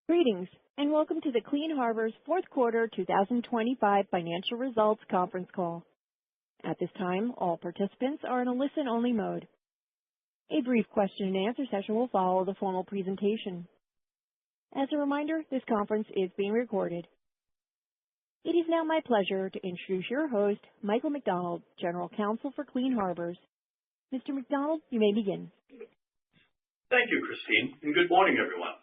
Greetings, and welcome to the Clean Harbors fourth quarter 2025 financial results conference call. At this time, all participants are in a listen-only mode. A brief question-and-answer session will follow the formal presentation. As a reminder, this conference is being recorded. It is now my pleasure to introduce your host, Michael McDonald, General Counsel for Clean Harbors. Mr. McDonald, you may begin. Thank you, Christine, and good morning, everyone.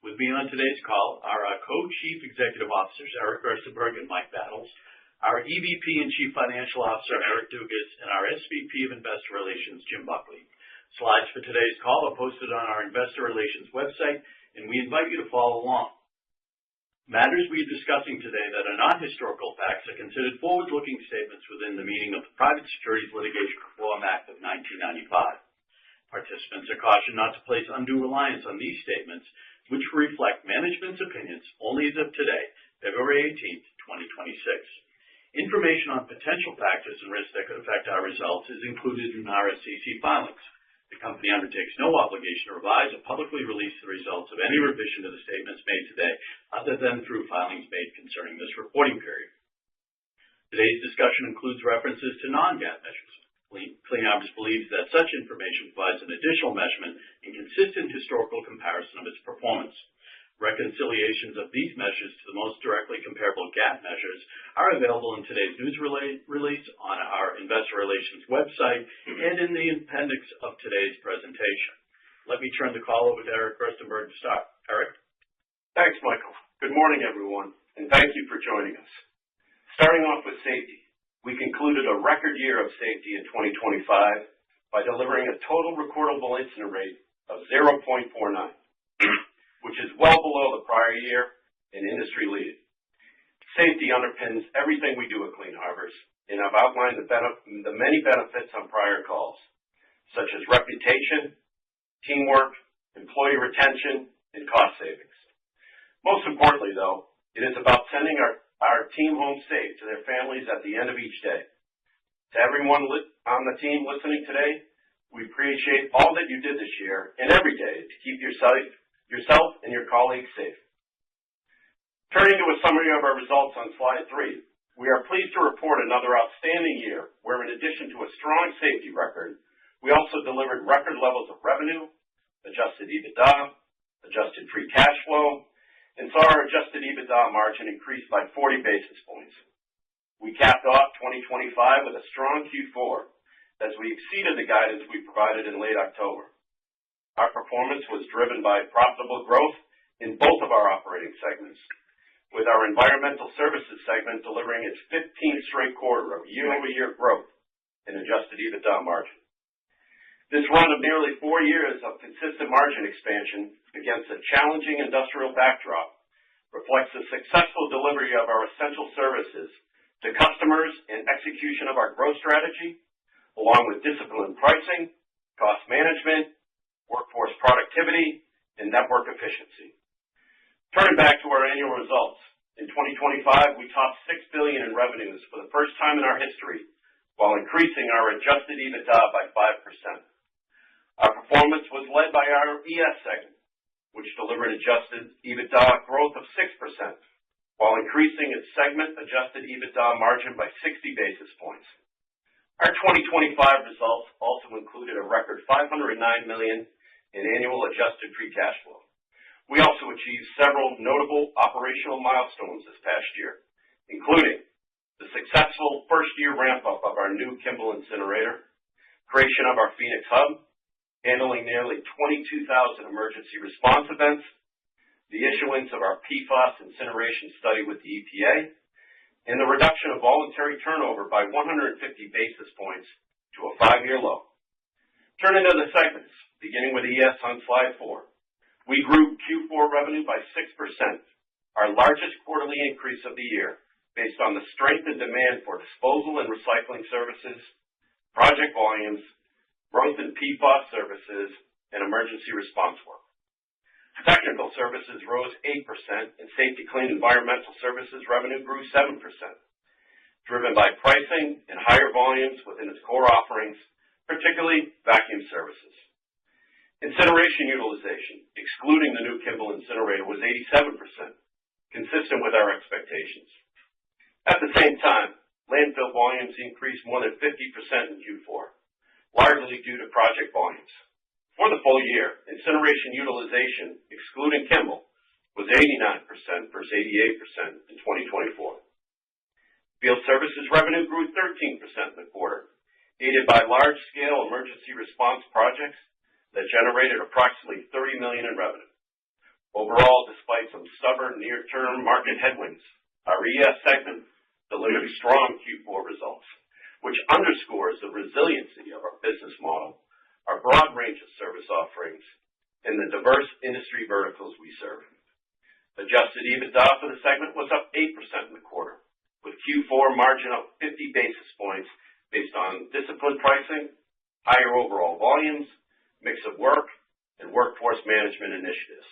With me on today's call are our Co-Chief Executive Officers, Eric Gerstenberg and Mike Battles, our EVP and Chief Financial Officer, Eric Dugas, and our SVP of Investor Relations, Jim Buckley. Slides for today's call are posted on our Investor Relations website, and we invite you to follow along. Matters we are discussing today that are not historical facts are considered forward-looking statements within the meaning of the Private Securities Litigation Reform Act of 1995. Participants are cautioned not to place undue reliance on these statements, which reflect management's opinions only as of today, February 18th, 2026. Information on potential factors and risks that could affect our results is included in our SEC filings. The company undertakes no obligation to revise or publicly release the results of any revision to the statements made today, other than through filings made concerning this reporting period. Today's discussion includes references to non-GAAP measures. Clean Harbors believes that such information provides an additional measurement and consistent historical comparison of its performance. Reconciliations of these measures to the most directly comparable GAAP measures are available in today's news release on our Investor Relations website and in the appendix of today's presentation. Let me turn the call over to Eric Gerstenberg to start. Eric? Thanks, Michael. Good morning, everyone, and thank you for joining us. Starting off with safety. We concluded a record year of safety in 2025 by delivering a total recordable incident rate of 0.49, which is well below the prior year and industry leading. Safety underpins everything we do at Clean Harbors, and I've outlined the many benefits on prior calls, such as reputation, teamwork, employee retention, and cost savings. Most importantly, though, it is about sending our team home safe to their families at the end of each day. To everyone on the team listening today, we appreciate all that you did this year and every day to keep yourself and your colleagues safe. Turning to a summary of our results on slide 3, we are pleased to report another outstanding year where, in addition to a strong safety record, we also delivered record levels of revenue, adjusted EBITDA, adjusted free cash flow, and saw our adjusted EBITDA margin increase by 40 basis points. We capped off 2025 with a strong Q4 as we exceeded the guidance we provided in late October. Our performance was driven by profitable growth in both of our operating segments, with our environmental services segment delivering its 15th straight quarter of year-over-year growth in adjusted EBITDA margin. This run of nearly 4 years of consistent margin expansion against a challenging industrial backdrop reflects the successful delivery of our essential services to customers and execution of our growth strategy, along with disciplined pricing, cost management, workforce productivity, and network efficiency. Turning back to our annual results, in 2025, we topped $6 billion in revenues for the first time in our history, while increasing our adjusted EBITDA by 5%. Our performance was led by our ES segment, which delivered adjusted EBITDA growth of 6%, while increasing its segment adjusted EBITDA margin by 60 basis points. Our 2025 results also included a record $509 million in annual adjusted free cash flow. We also achieved several notable operational milestones this past year, including the successful first-year ramp-up of our new Kimball incinerator, creation of our Phoenix hub, handling nearly 22,000 emergency response events, the issuance of our PFAS incineration study with the EPA, and the reduction of voluntary turnover by 150 basis points to a 5-year low. Turning to the segments, beginning with ES on slide 4. We grew Q4 revenue by 6%, our largest quarterly increase of the year, based on the strength and demand for disposal and recycling services, project volumes, growth in PFAS services, and emergency response work. Technical services rose 8%, and Safety-Kleen environmental services revenue grew 7%, driven by pricing and higher volumes within its core offerings, particularly vacuum services. Incineration utilization, excluding the new Kimball incinerator, was 87%, consistent with our expectations. At the same time, landfill volumes increased more than 50% in Q4, largely due to project volumes. For the full year, incineration utilization, excluding Kimball, was 89% versus 88% in 2024. Field services revenue grew 13% in the quarter, aided by large-scale emergency response projects that generated approximately $30 million in revenue. Overall, despite some stubborn near-term market headwinds, our ES segment delivered strong Q4 results, which underscores the resiliency of our business model, our broad range of service offerings, and the diverse industry verticals we serve. Adjusted EBITDA for the segment was up 8% in the quarter, with Q4 margin up 50 basis points based on disciplined pricing, higher overall volumes, mix of work, and workforce management initiatives.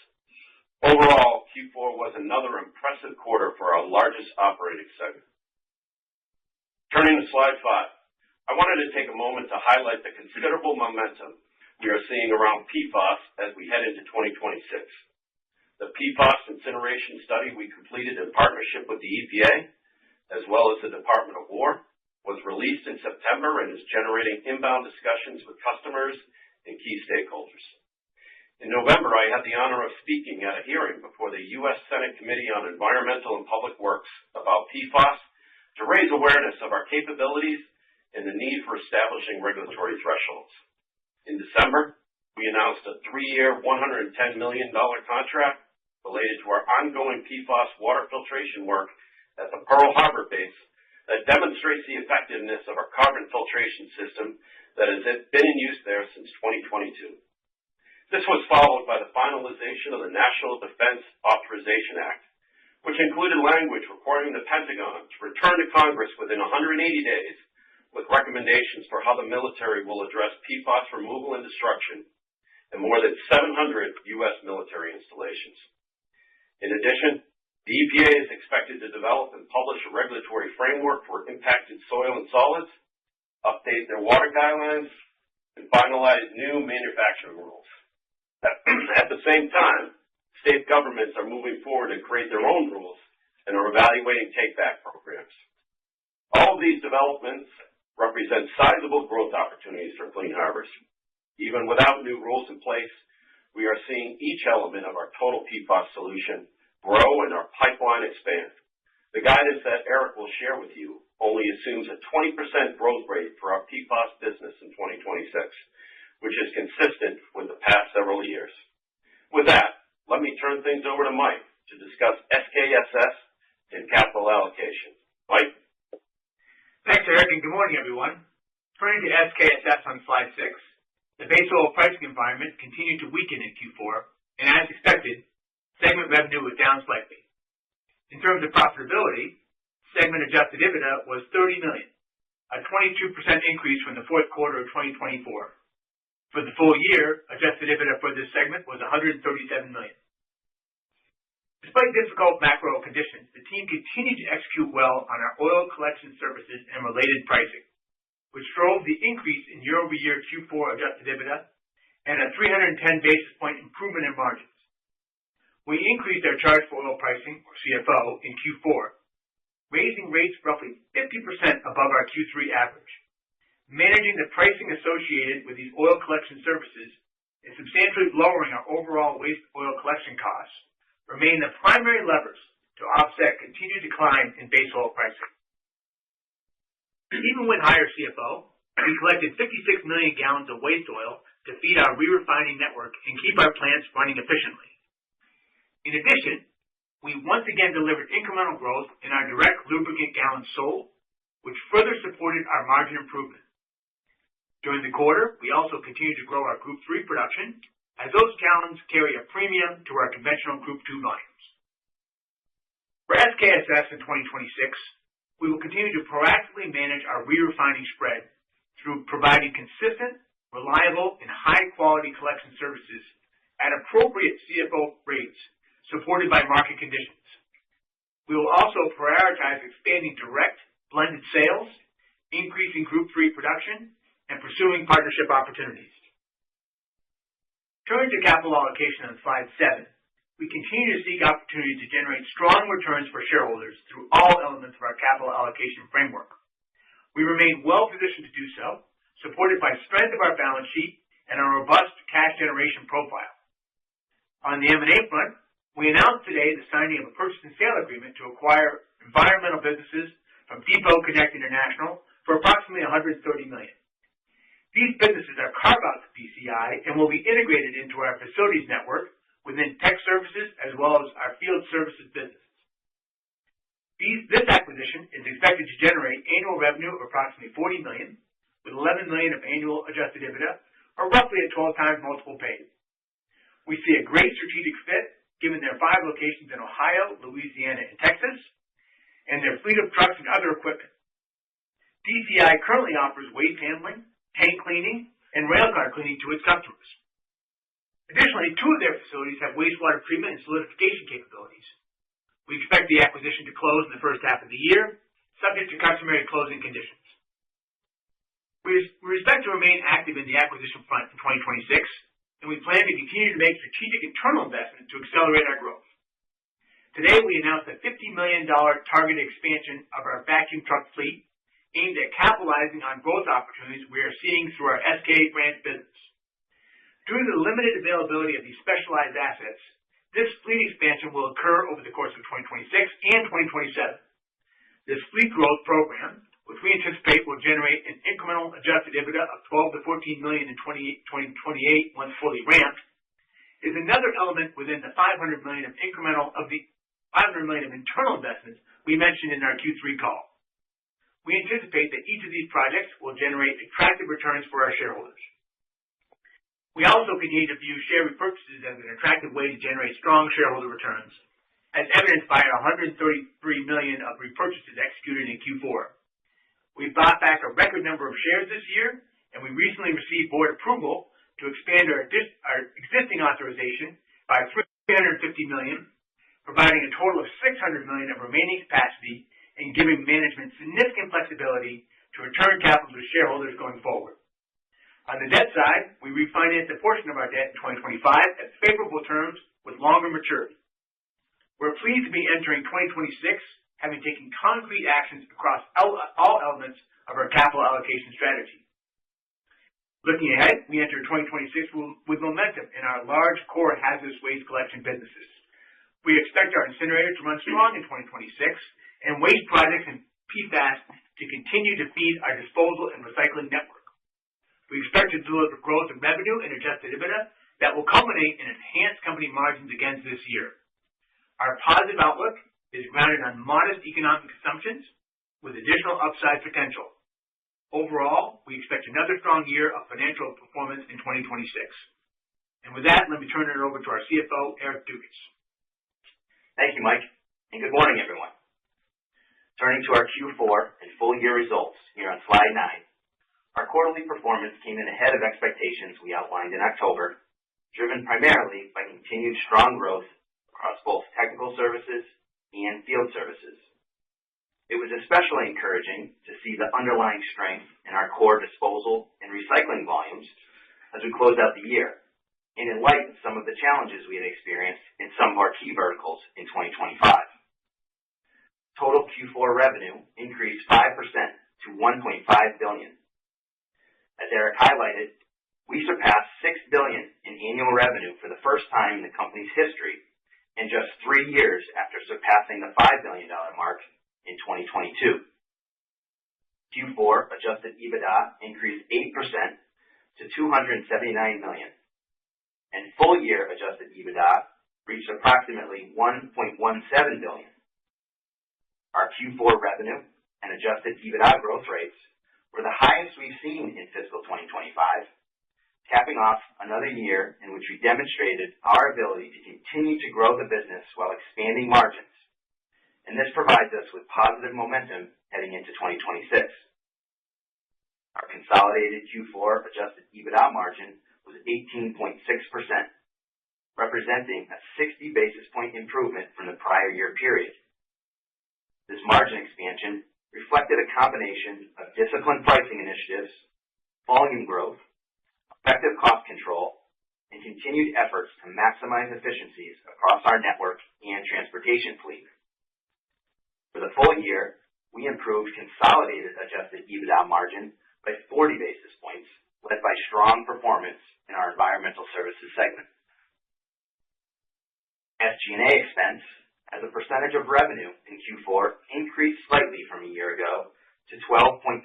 Overall, Q4 was another impressive quarter for our largest operating segment. Turning to slide 5, I wanted to take a moment to highlight the considerable momentum we are seeing around PFAS as we head into 2026. The PFAS incineration study we completed in partnership with the EPA, as well as the Department of War, was released in September and is generating inbound discussions with customers and key stakeholders. In November, I had the honor of speaking at a hearing before the U.S. Senate Committee on Environmental and Public Works about PFAS to raise awareness of our capabilities and the need for establishing regulatory thresholds. In December, we announced a 3-year, $110 million contract related to our ongoing PFAS water filtration work at the Pearl Harbor base that demonstrates the effectiveness of our carbon filtration system that has been in use there since 2022. This was followed by the finalization of the National Defense Authorization Act, which included language requiring the Pentagon to return to Congress within 180 days with recommendations for how the military will address PFAS removal and destruction in more than 700 U.S. military installations. In addition, the EPA is expected to develop and publish a regulatory framework for impacted soil and solids, update their water guidelines, and finalize new manufacturing rules. At the same time, state governments are moving forward to create their own rules and are evaluating take-back programs. All of these developments represent sizable growth opportunities for Clean Harbors. Even without new rules in place, we are seeing each element of our total PFAS solution grow and our pipeline expand. The guidance that Eric will share with you only assumes a 20% growth rate for our PFAS business in 2026, which is consistent with the past several years. With that, let me turn things over to Mike to discuss SKSS and capital allocation. Mike? Thanks, Eric, and good morning, everyone. Turning to SKSS on slide 6, the base oil pricing environment continued to weaken in Q4, and as expected, segment revenue was down slightly. In terms of profitability, segment adjusted EBITDA was $30 million, a 22% increase from the fourth quarter of 2024. For the full year, adjusted EBITDA for this segment was $137 million. Despite difficult macro conditions, the team continued to execute well on our oil collection services and related pricing, which drove the increase in year-over-year Q4 adjusted EBITDA and a 310 basis point improvement in margins. We increased our charge for oil pricing, or CFO, in Q4, raising rates roughly 50% above our Q3 average. Managing the pricing associated with these oil collection services and substantially lowering our overall waste oil collection costs remain the primary levers to offset continued decline in base oil pricing. Even with higher CFO, we collected 56 million gallons of waste oil to feed our re-refining network and keep our plants running efficiently. In addition, we once again delivered incremental growth in our direct lubricant gallons sold, which further supported our margin improvement. During the quarter, we also continued to grow our Group 3 production, as those gallons carry a premium to our conventional Group 2 volumes. For SKSS in 2026, we will continue to proactively manage our re-refining spread through providing consistent, reliable, and high-quality collection services at appropriate CFO rates supported by market conditions. We will also prioritize expanding direct blended sales, increasing Group 3 production, and pursuing partnership opportunities. Turning to capital allocation on slide 7, we continue to seek opportunities to generate strong returns for shareholders through all elements of our capital allocation framework. We remain well positioned to do so, supported by strength of our balance sheet and a robust cash generation profile. On the M&A front, we announced today the signing of a purchase and sale agreement to acquire environmental businesses from Depot Connect International for approximately $130 million. These businesses are carve-outs of PCI and will be integrated into our facilities network within tech services as well as our field services businesses. This acquisition is expected to generate annual revenue of approximately $40 million, with $11 million of annual adjusted EBITDA, or roughly a 12x multiple paid. We see a great strategic fit given their 5 locations in Ohio, Louisiana, and Texas, and their fleet of trucks and other equipment. PCI currently offers waste handling, tank cleaning, and railcar cleaning to its customers. Additionally, 2 of their facilities have wastewater treatment and solidification capabilities. We expect the acquisition to close in the first half of the year, subject to customary closing conditions. We expect to remain active in the acquisition front in 2026, and we plan to continue to make strategic internal investments to accelerate our growth. Today, we announced a $50 million targeted expansion of our vacuum truck fleet aimed at capitalizing on growth opportunities we are seeing through our SK branch business. Due to the limited availability of these specialized assets, this fleet expansion will occur over the course of 2026 and 2027. This fleet growth program, which we anticipate will generate an incremental adjusted EBITDA of $12 to $14 million in 2028 once fully ramped, is another element within the $500 million of internal investments we mentioned in our Q3 call. We anticipate that each of these projects will generate attractive returns for our shareholders. We also continue to view share repurchases as an attractive way to generate strong shareholder returns, as evidenced by our $133 million of repurchases executed in Q4. We've bought back a record number of shares this year, and we recently received board approval to expand our existing authorization by $350 million, providing a total of $600 million of remaining capacity and giving management significant flexibility to return capital to shareholders going forward. On the debt side, we refinanced a portion of our debt in 2025 at favorable terms with longer maturity. We're pleased to be entering 2026 having taken concrete actions across all elements of our capital allocation strategy. Looking ahead, we enter 2026 with momentum in our large core hazardous waste collection businesses. We expect our incinerator to run strong in 2026 and waste projects and PFAS to continue to feed our disposal and recycling network. We expect to deliver growth in revenue and adjusted EBITDA that will culminate in enhanced company margins again this year. Our positive outlook is grounded on modest economic assumptions with additional upside potential. Overall, we expect another strong year of financial performance in 2026. And with that, let me turn it over to our CFO, Eric Dugas. Thank you, Mike, and good morning, everyone. Turning to our Q4 and full year results here on slide 9, our quarterly performance came in ahead of expectations we outlined in October, driven primarily by continued strong growth across both technical services and field services. It was especially encouraging to see the underlying strength in our core disposal and recycling volumes as we closed out the year, and in light of some of the challenges we had experienced in some of our key verticals in 2025. Total Q4 revenue increased 5% to $1.5 billion. As Eric highlighted, we surpassed $6 billion in annual revenue for the first time in the company's history, in just 3 years after surpassing the $5 billion mark in 2022. Q4 adjusted EBITDA increased 8% to $279 million, and full year adjusted EBITDA reached approximately $1.17 billion. Our Q4 revenue and adjusted EBITDA growth rates were the highest we've seen in fiscal 2025, capping off another year in which we demonstrated our ability to continue to grow the business while expanding margins, and this provides us with positive momentum heading into 2026. Our consolidated Q4 adjusted EBITDA margin was 18.6%, representing a 60 basis point improvement from the prior year period. This margin expansion reflected a combination of disciplined pricing initiatives, volume growth, effective cost control, and continued efforts to maximize efficiencies across our network and transportation fleet. For the full year, we improved consolidated adjusted EBITDA margin by 40 basis points, led by strong performance in our environmental services segment. SG&A expense as a percentage of revenue in Q4 increased slightly from a year ago to 12.9%,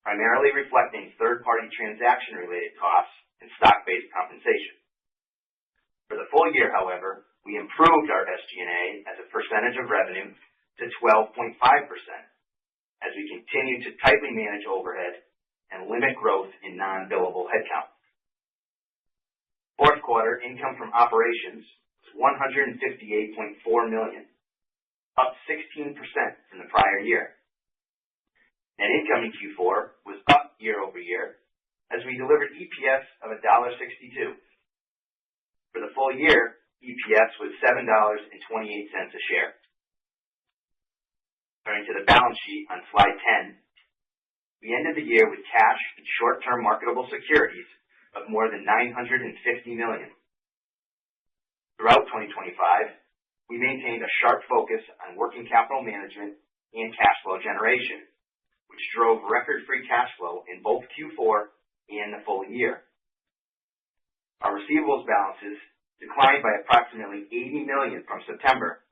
primarily reflecting third-party transaction-related costs and stock-based compensation. For the full year, however, we improved our SG&A as a percentage of revenue to 12.5% as we continue to tightly manage overhead and limit growth in non-billable headcount. Fourth quarter income from operations was $158.4 million, up 16% from the prior year. Net income in Q4 was up year over year as we delivered EPS of $1.62. For the full year, EPS was $7.28 a share. Turning to the balance sheet on slide 10, we ended the year with cash and short-term marketable securities of more than $950 million. Throughout 2025, we maintained a sharp focus on working capital management and cash flow generation, which drove record free cash flow in both Q4 and the full year. Our receivables balances declined by approximately $80 million from September,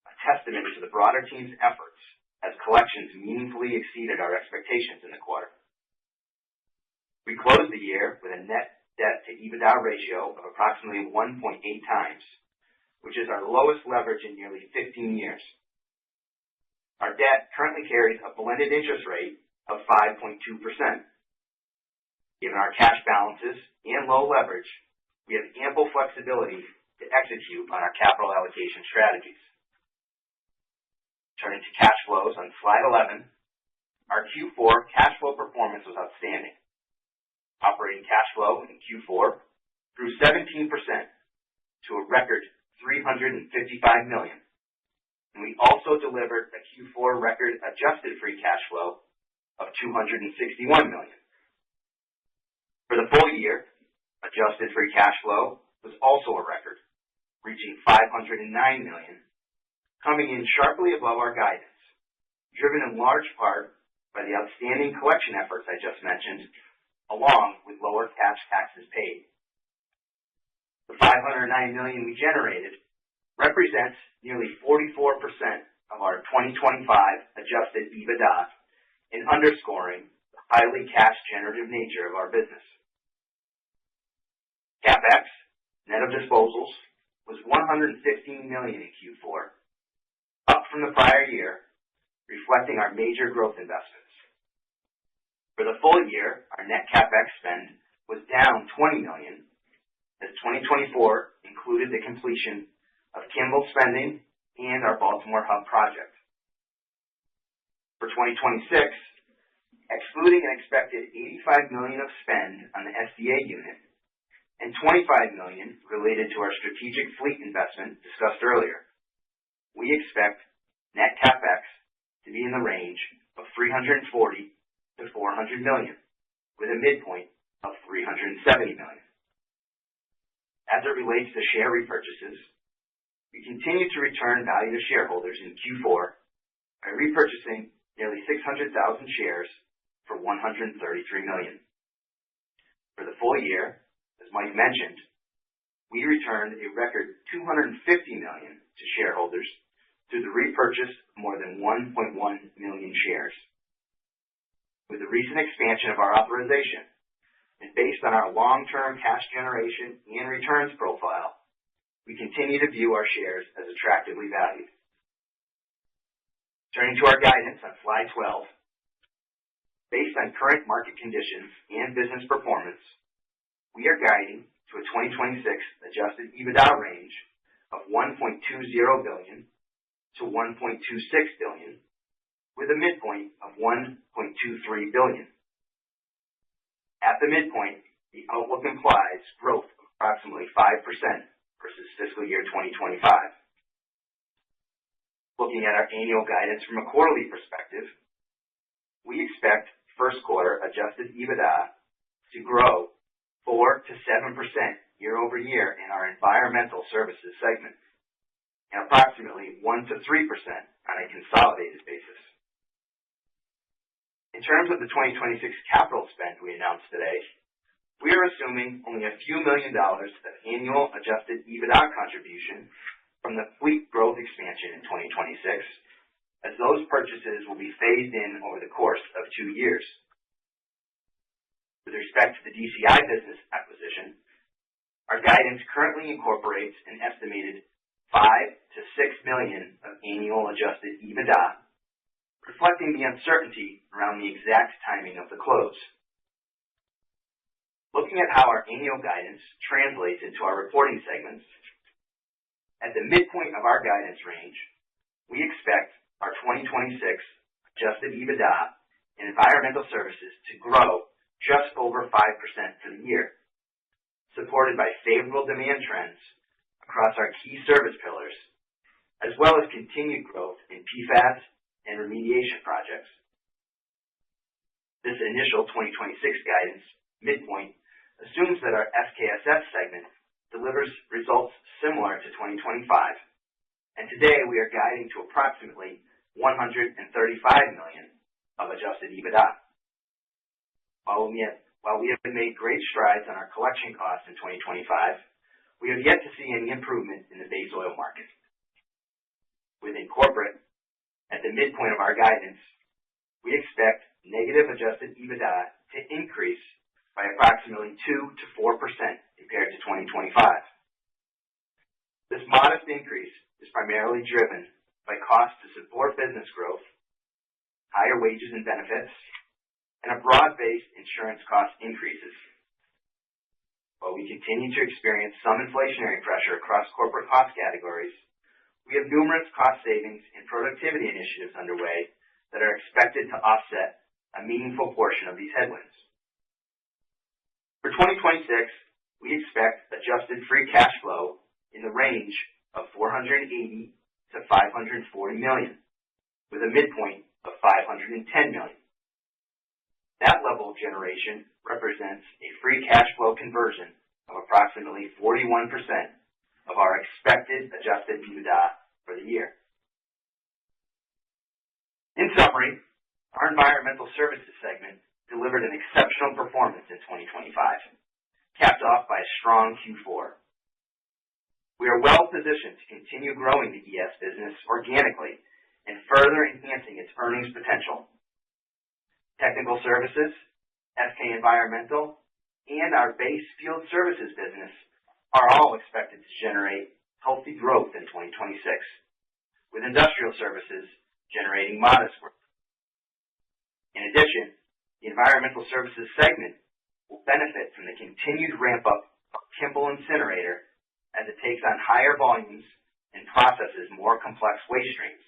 a testament to the broader team's efforts as collections meaningfully exceeded our expectations in the quarter. We closed the year with a net debt to EBITDA ratio of approximately 1.8 times, which is our lowest leverage in nearly 15 years. Our debt currently carries a blended interest rate of 5.2%. Given our cash balances and low leverage, we have ample flexibility to execute on our capital allocation strategies. Turning to cash flows on slide 11, our Q4 cash flow performance was outstanding. Operating cash flow in Q4 grew 17% to a record $355 million, and we also delivered a Q4 record adjusted free cash flow of $261 million. For the full year, adjusted free cash flow was also a record, reaching $509 million, coming in sharply above our guidance, driven in large part by the outstanding collection efforts I just mentioned, along with lower cash taxes paid. The $509 million we generated represents nearly 44% of our 2025 adjusted EBITDA and underscoring the highly cash-generative nature of our business. CapEx, net of disposals, was $115 million in Q4, up from the prior year, reflecting our major growth investments. For the full year, our net CapEx spend was down $20 million, as 2024 included the completion of Kimball spending and our Baltimore Hub project. For 2026, excluding an expected $85 million of spend on the SDA unit and $25 million related to our strategic fleet investment discussed earlier, we expect net CapEx to be in the range of $340 to $400 million, with a midpoint of $370 million. As it relates to share repurchases, we continue to return value to shareholders in Q4 by repurchasing nearly 600,000 shares for $133 million. For the full year, as Mike mentioned, we returned a record $250 million to shareholders through the repurchase of more than 1.1 million shares. With the recent expansion of our authorization, and based on our long-term cash generation and returns profile, we continue to view our shares as attractively valued. Turning to our guidance on slide 12, based on current market conditions and business performance, we are guiding to a 2026 adjusted EBITDA range of $1.20 billion to $1.26 billion, with a midpoint of $1.23 billion. At the midpoint, the outlook implies growth of approximately 5% versus fiscal year 2025. Looking at our annual guidance from a quarterly perspective, we expect first quarter adjusted EBITDA to grow 4 to 7% year over year in our environmental services segment, and approximately 1 to 3% on a consolidated basis. In terms of the 2026 capital spend we announced today, we are assuming only a few $1 million of annual adjusted EBITDA contribution from the fleet growth expansion in 2026, as those purchases will be phased in over the course of 2 years. With respect to the DCI business acquisition, our guidance currently incorporates an estimated $5 to $6 million of annual adjusted EBITDA, reflecting the uncertainty around the exact timing of the close. Looking at how our annual guidance translates into our reporting segments, at the midpoint of our guidance range, we expect our 2026 adjusted EBITDA in environmental services to grow just over 5% for the year, supported by favorable demand trends across our key service pillars, as well as continued growth in PFAS and remediation projects. This initial 2026 guidance midpoint assumes that our SKSS segment delivers results similar to 2025, and today we are guiding to approximately $135 million of adjusted EBITDA. While we have made great strides on our collection costs in 2025, we have yet to see any improvement in the base oil market. Within corporate, at the midpoint of our guidance, we expect negative adjusted EBITDA to increase by approximately 2 to 4% compared to 2025. This modest increase is primarily driven by costs to support business growth, higher wages and benefits, and a broad-based insurance cost increases. While we continue to experience some inflationary pressure across corporate cost categories, we have numerous cost savings and productivity initiatives underway that are expected to offset a meaningful portion of these headwinds. For 2026, we expect adjusted free cash flow in the range of $480 to $540 million, with a midpoint of $510 million. That level of generation represents a free cash flow conversion of approximately 41% of our expected adjusted EBITDA for the year. In summary, our environmental services segment delivered an exceptional performance in 2025, capped off by a strong Q4. We are well positioned to continue growing the ES business organically and further enhancing its earnings potential. Technical services, SK Environmental, and our base field services business are all expected to generate healthy growth in 2026, with industrial services generating modest growth. In addition, the environmental services segment will benefit from the continued ramp-up of Kimball Incinerator as it takes on higher volumes and processes more complex waste streams.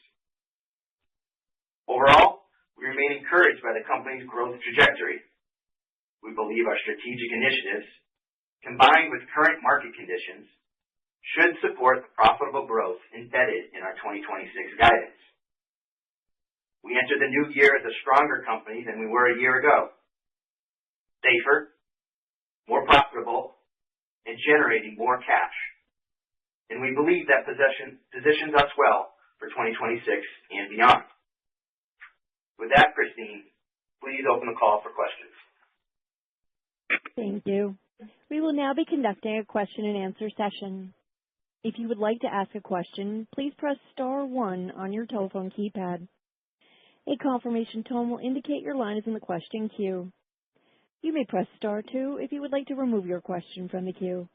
Overall, we remain encouraged by the company's growth trajectory. We believe our strategic initiatives, combined with current market conditions, should support the profitable growth embedded in our 2026 guidance. We enter the new year as a stronger company than we were a year ago, safer, more profitable, and generating more cash. And we believe that positions us well for 2026 and beyond. With that, Christine, please open the call for questions. Thank you. We will now be conducting a question and answer session. If you would like to ask a question, please press star 1 on your telephone keypad. A confirmation tone will indicate your line is in the question queue. You may press star 2 if you would like to remove your question from the queue.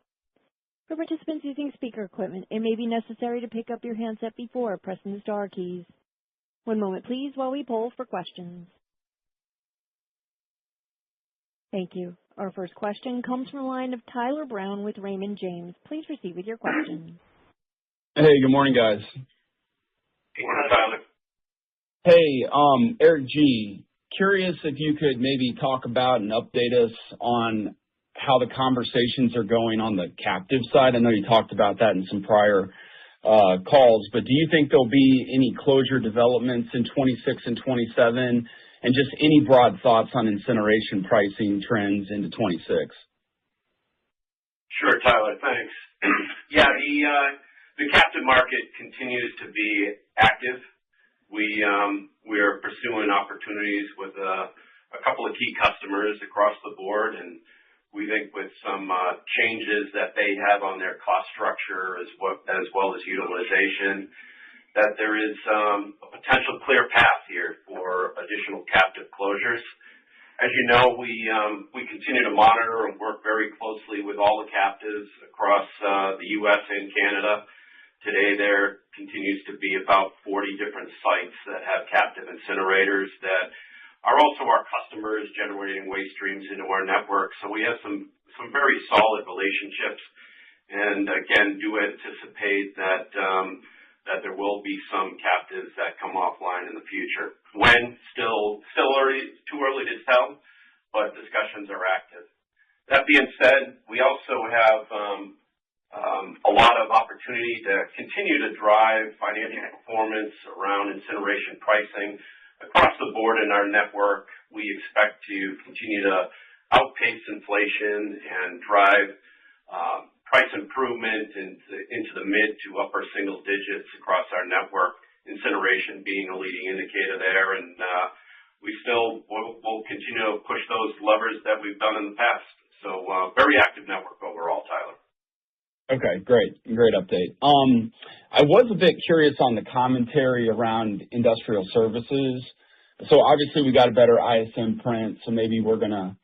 For participants using speaker equipment, it may be necessary to pick up your handset before pressing the star keys. One moment, please, while we poll for questions. Thank you. Our first question comes from the line of Tyler Brown with Raymond James. Please proceed with your question. Hey, good morning, guys. Good morning, Tyler. Hey, Eric G., curious if you could maybe talk about and update us on how the conversations are going on the captive side. I know you talked about that in some prior calls, but do you think there'll be any closure developments in 26 and 27, and just any broad thoughts on incineration pricing trends into 26? Sure, Tyler, thanks. Yeah, the captive market continues to be active. We are pursuing opportunities with a couple of key customers across the board, and we think with some changes that they have on their cost structure as well as utilization, that there is a potential clear path here for additional captive closures. As you know, we continue to monitor and work very closely with all the captives across the U.S. and Canada. Today, there continues to be about 40 different sites that have captive incinerators that are also our customers generating waste streams into our network. So we have some very solid relationships, and again, do anticipate that there will be some captives that come offline in the future. When? Still too early to tell, but discussions are active. That being said, we also have a lot of opportunity to continue to drive financial performance around incineration pricing across the board in our network. We expect to continue to outpace inflation and drive price improvement into the mid to upper single digits across our network, incineration being a leading indicator there. And we'll continue to push those levers that we've done in the past. So very active network overall, Tyler. Okay, great. Great update. I was a bit curious on the commentary around industrial services. So obviously we got a better ISM print, so maybe we're going to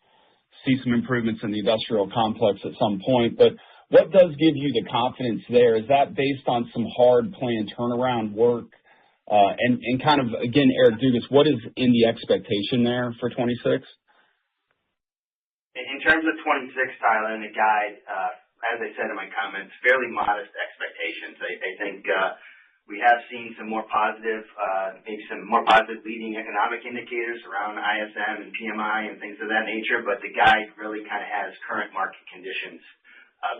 see some improvements in the industrial complex at some point. But what does give you the confidence there? Is that based on some hard planned turnaround work? And kind of, again, Eric Dugas, what is in the expectation there for 26? In terms of 26, Tyler, and the guide, as I said in my comments, fairly modest expectations. I think we have seen some more positive, maybe some more positive leading economic indicators around ISM and PMI and things of that nature, but the guide really kind of has current market conditions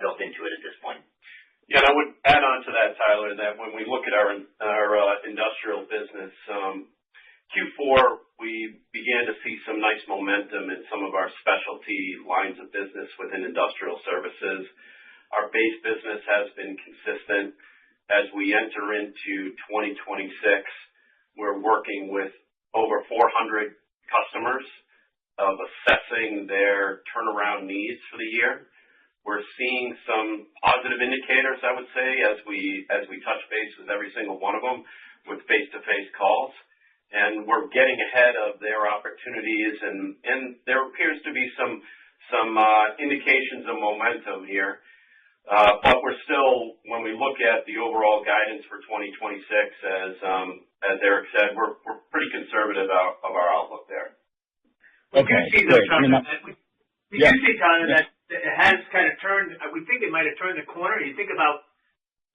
built into it at this point. Yeah, and I would add on to that, Tyler, that when we look at our industrial business, Q4, we began to see some nice momentum in some of our specialty lines of business within industrial services. Our base business has been consistent. As we enter into 2026, we're working with over 400 customers of assessing their turnaround needs for the year. We're seeing some positive indicators, I would say, as we touch base with every single one of them with face-to-face calls. And we're getting ahead of their opportunities, and there appears to be some indications of momentum here. But we're still, when we look at the overall guidance for 2026, as Eric said, we're pretty conservative of our outlook there. Okay, great. We do see, Tyler, that it has kind of turned. We think it might have turned the corner. You think about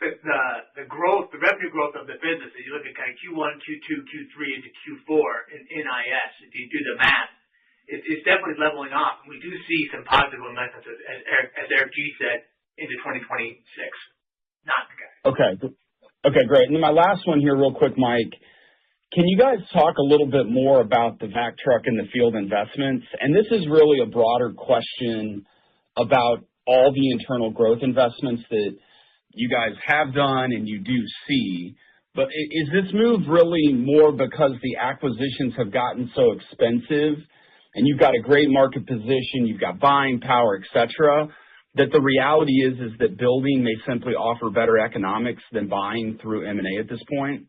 the growth, the revenue growth of the business. As you look at kind of Q1, Q2, Q3 into Q4 in IS, if you do the math, it's definitely leveling off. And we do see some positive momentum, as Eric G. said, into 2026. Not the guy. Okay, great. And then my last one here real quick, Mike. Can you guys talk a little bit more about the vac truck and the field investments? And this is really a broader question about all the internal growth investments that you guys have done and you do see. But is this move really more because the acquisitions have gotten so expensive and you've got a great market position, you've got buying power, et cetera, that the reality is that building may simply offer better economics than buying through M&A at this point?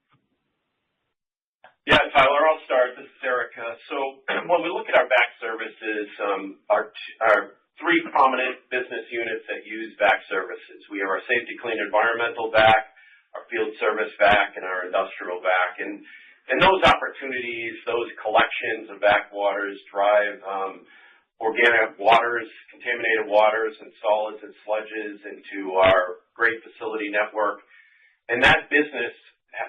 Yeah, Tyler, I'll start. This is Eric. So when we look at our vac services, our three prominent business units that use vac services. We have our Safety Clean Environmental vac, our Field Service vac, and our Industrial vac. And those opportunities, those collections of vac waters drive organic waters, contaminated waters, and solids and sludges into our great facility network. And that business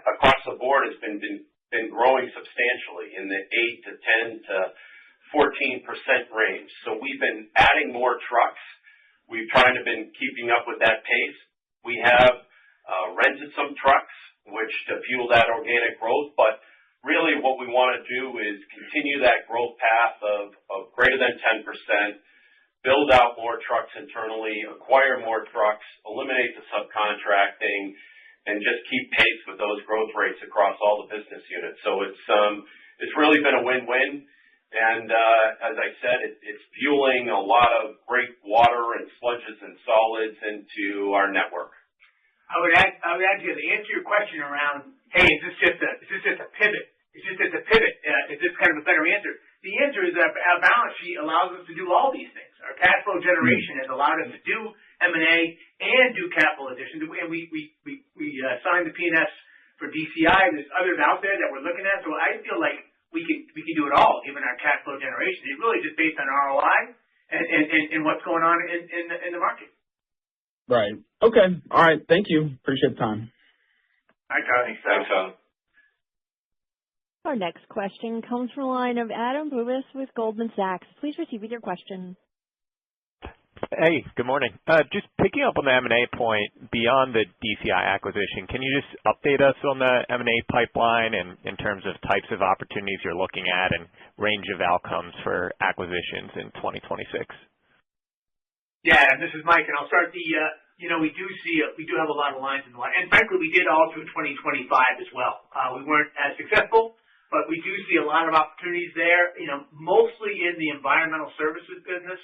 across the board has been growing substantially in the 8 to 10 to 14% range. So we've been adding more trucks. We've tried to been keeping up with that pace. We have rented some trucks, which to fuel that organic growth. But really what we want to do is continue that growth path of greater than 10%, build out more trucks internally, acquire more trucks, eliminate the subcontracting, and just keep pace with those growth rates across all the business units. So it's really been a win-win. And as I said, it's fueling a lot of great water and sludges and solids into our network. I would add to answer your question around, hey, is this just a pivot? Is this kind of a better answer? The answer is that our balance sheet allows us to do all these things. Our cash flow generation has allowed us to do M&A and do capital additions. And we signed the P&S for DCI. There's others out there that we're looking at. So I feel like we can do it all given our cash flow generation. It's really just based on ROI and what's going on in the market. Right. Okay. All right. Thank you. Appreciate the time. All right, Charlie. Thanks, Tom. Our next question comes from the line of Adam Bubis with Goldman Sachs. Please proceed with your question. Hey, good morning. Just picking up on the M&A point, beyond the DCI acquisition, can you just update us on the M&A pipeline and in terms of types of opportunities you're looking at and range of outcomes for acquisitions in 2026? Yeah, and this is Mike, and I'll start we do have a lot of lines in the line. And frankly, we did all through 2025 as well. We weren't as successful, but we do see a lot of opportunities there, mostly in the environmental services business,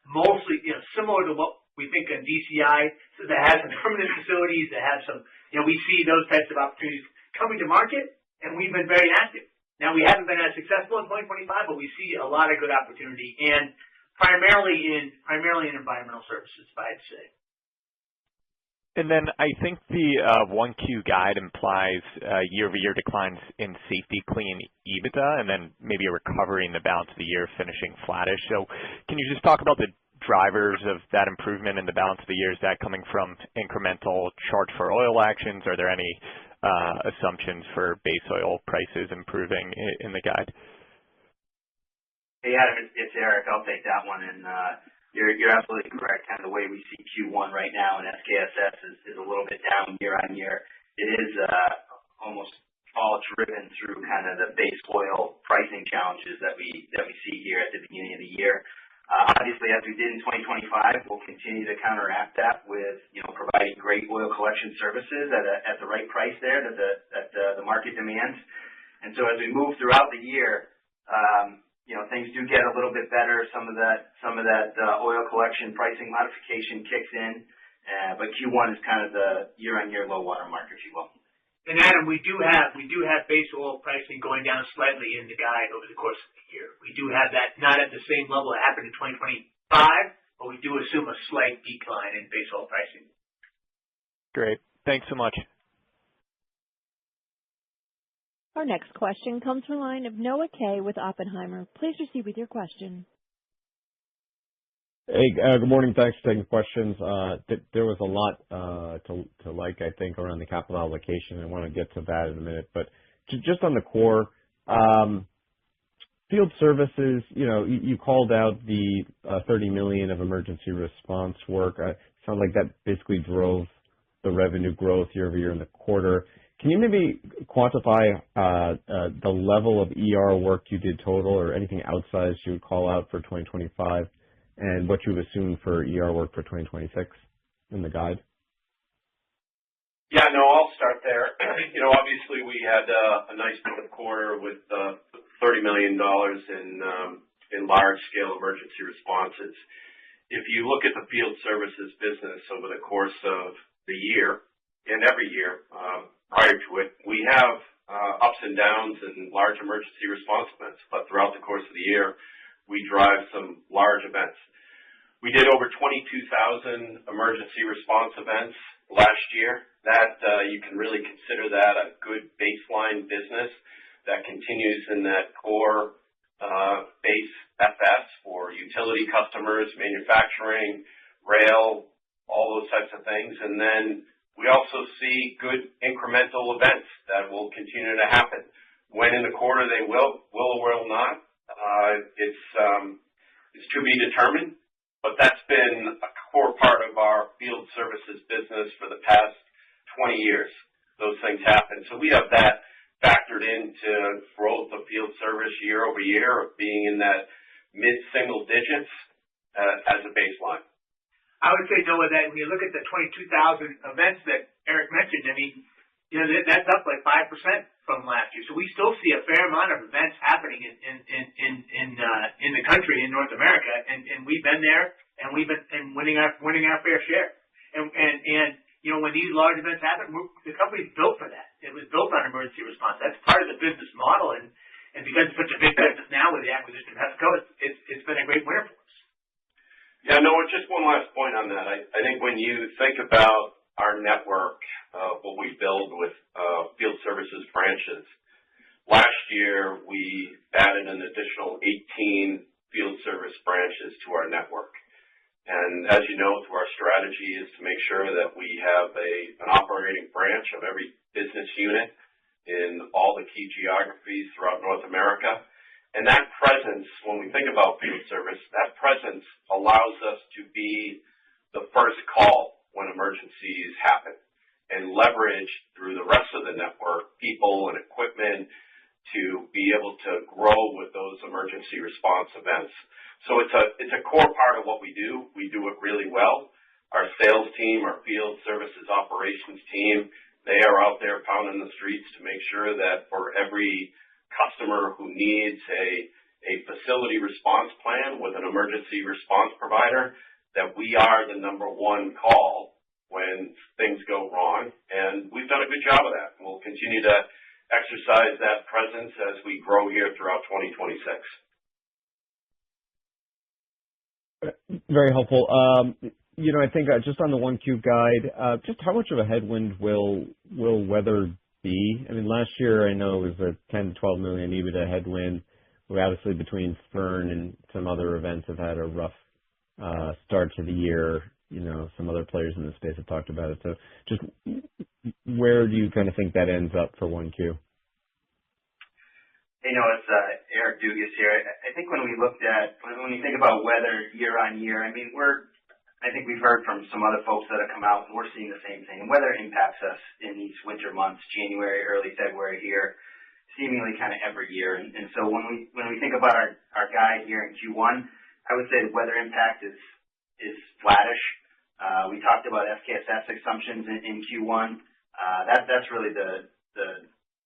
mostly, similar to what we think in DCI, so that has some permanent facilities, that have some, we see those types of opportunities coming to market, and we've been very active. Now, we haven't been as successful in 2025, but we see a lot of good opportunity, and primarily in environmental services, I'd say. And then I think the 1Q guide implies year-over-year declines in Safety-Kleen EBITDA, and then maybe a recovery in the balance of the year, finishing flattish. So can you just talk about the drivers of that improvement in the balance of the year? Is that coming from incremental charge for oil actions? Are there any assumptions for base oil prices improving in the guide? Hey, Adam, it's Eric. I'll take that one. And you're absolutely correct. Kind of the way we see Q1 right now in SKSS is a little bit down year on year. It is almost all driven through kind of the base oil pricing challenges that we see here at the beginning of the year. Obviously, as we did in 2025, we'll continue to counteract that with providing great oil collection services at the right price there that the market demands. And so as we move throughout the year, things do get a little bit better. Some of that oil collection pricing modification kicks in, but Q1 is kind of the year-on-year low water mark, if you will. And Adam, we do have base oil pricing going down slightly in the guide over the course of the year. We do have that, not at the same level it happened in 2025, but we do assume a slight decline in base oil pricing. Great. Thanks so much. Our next question comes from the line of Noah Kaye with Oppenheimer. Please proceed with your question. Hey, good morning. Thanks for taking the questions. There was a lot to like, I think, around the capital allocation. I want to get to that in a minute. But just on the core, field services, you called out the $30 million of emergency response work. Sounds like that basically drove the revenue growth year over year in the quarter. Can you maybe quantify the level of ER work you did total, or anything outsized you would call out for 2025, and what you assume for ER work for 2026 in the guide? Yeah, no, I'll start there. Obviously we had a nice quarter with $30 million in large-scale emergency responses. If you look at the field services business over the course of the year, and every year prior to it, we have ups and downs in large emergency response events, but throughout the course of the year, we drive some large events. We did over 22,000 emergency response events last year. That you can really consider that a good baseline business that continues in that core base FS for utility customers, manufacturing, rail, all those types of things. And then we also see good incremental events that will continue to happen. When in the quarter they will or will not, it's to be determined. But that's been a core part of our field services business for the past 20 years. Those things happen. So we have that factored into growth of field service year over year of being in that mid-single digits. as a baseline. I would say, Noah, that when you look at the 22,000 events that Eric mentioned, I mean, that's up like 5% from last year. So we still see a fair amount of events happening in the country, in North America, and we've been there, and we've been winning our fair share. And when these large events happen, the company's built for that. It was built on emergency response. That's part of the business model, and because it's such a big business now with the acquisition of Fiscal, it's been a great winner for us. Yeah, Noah, just one last point on that. I think when you think about our network, what we build with field services branches, last year we added an additional 18 field service branches to our network. And as you know, through our strategy is to make sure that we have an operating branch of every business unit in all the key geographies throughout North America. And that presence, when we think about field service, that presence allows us to be the first call when emergencies happen and leverage through the rest of the network, people and equipment, to be able to grow with those emergency response events. So it's a core part of what we do. We do it really well. Our sales team, our field services operations team, they are out there pounding the streets to make sure that for every customer who needs a facility response plan with an emergency response provider, that we are the number one call when things go wrong. And we've done a good job of that. We'll continue to exercise that presence as we grow here throughout 2026. Very helpful. I think just on the 1Q guide, just how much of a headwind will weather be? I mean, last year I know it was a 10 to 12 million EBITDA headwind. We obviously, between Fern and some other events, have had a rough start to the year. Some other players in the space have talked about it. So just where do you kind of think that ends up for 1Q? It's Eric Dugas here. I think when you think about weather year on year, I mean, I think we've heard from some other folks that have come out, and we're seeing the same thing. And weather impacts us in these winter months, January, early February here, seemingly kind of every year. And so when we think about our guide here in Q1, I would say the weather impact is flattish. We talked about SKSS assumptions in Q1. That's really the